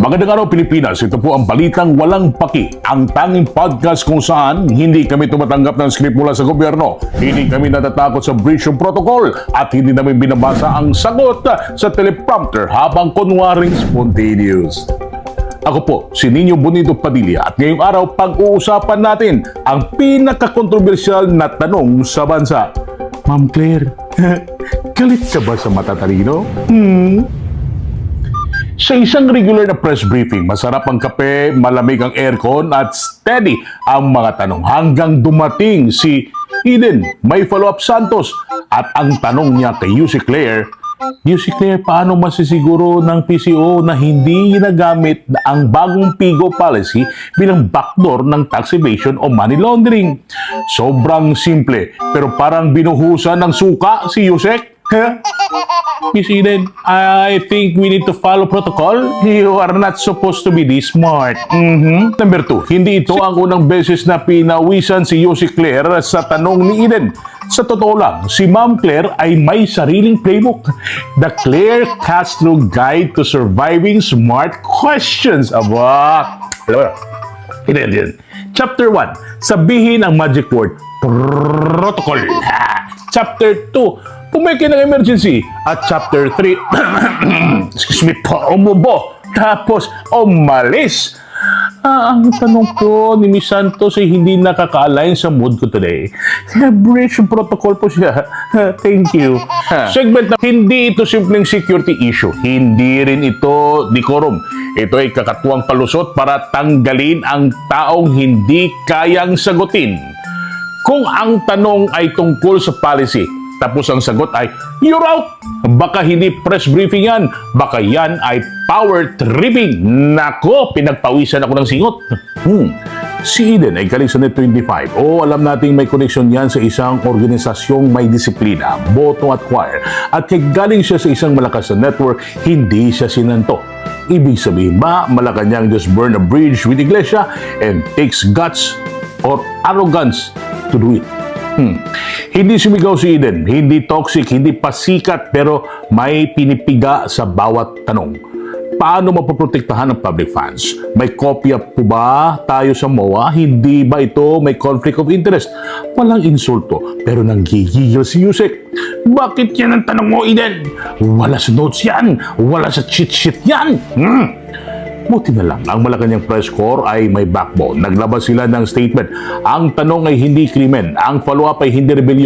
Magandang araw Pilipinas, ito po ang Balitang Walang Paki, ang tanging podcast kung saan hindi kami tumatanggap ng script mula sa gobyerno, hindi kami natatakot sa breach of protocol at hindi namin binabasa ang sagot sa teleprompter habang kunwaring spontaneous. Ako po, si Nino Bonito Padilla at ngayong araw pag-uusapan natin ang pinaka-kontrobersyal na tanong sa bansa. Ma'am Claire, galit ka ba sa matatalino? Sa isang regular na press briefing, masarap ang kape, malamig ang aircon at steady ang mga tanong hanggang dumating si Eden May Follow-up Santos at ang tanong niya kay UC Claire, UC Claire, paano masisiguro ng PCO na hindi ginagamit ang bagong PIGO policy bilang backdoor ng tax evasion o money laundering? Sobrang simple, pero parang binuhusan ng suka si Yusek. Miss Eden, I think we need to follow protocol. You are not supposed to be this smart. Number 2, hindi ito ang unang beses na pinawisan si Yossi Claire sa tanong ni Eden. Sa totoo lang, si Ma'am Claire ay may sariling playbook. The Claire Castro Guide to Surviving Smart Questions. Aba! Eden. Chapter 1, sabihin ang magic word, protocol. Chapter 2, pumeke ng emergency. At chapter 3, excuse me po, umubo. Tapos, umalis. Ang tanong po ni Miss Santos ay hindi nakaka-align sa mood ko today. Breach protocol po siya. Thank you. Segment na hindi ito simpleng security issue. Hindi rin ito decorum. Ito ay kakatuwang palusot para tanggalin ang taong hindi kayang sagutin. Kung ang tanong ay tungkol sa policy, tapos ang sagot ay, you're out! Baka hindi press briefing yan. Baka yan ay power tripping. Nako, pinagpawisan ako ng singot. Si Eden ay galing sa Net 25. Alam nating may connection yan sa isang organisasyong may disiplina, boto at choir. At kaya galing siya sa isang malakas na network, hindi siya sinanto. Ibig sabihin ba, Malacanang just burn a bridge with Iglesia and takes guts or arrogance to do it. Hindi sumigaw si Eden, hindi toxic, hindi pasikat, pero may pinipiga sa bawat tanong. Paano mapoprotektahan ang public funds? May kopya po ba tayo sa MOA? Hindi ba ito may conflict of interest? Walang insulto, pero nanggigigil si Yusek. Bakit yan ang tanong mo, Eden? Wala sa notes yan, wala sa cheat sheet yan. Buti na lang, ang Malacanang Press Corps ay may backbone. Naglabas sila ng statement. Ang tanong ay hindi krimen. Ang follow-up ay hindi rebellion.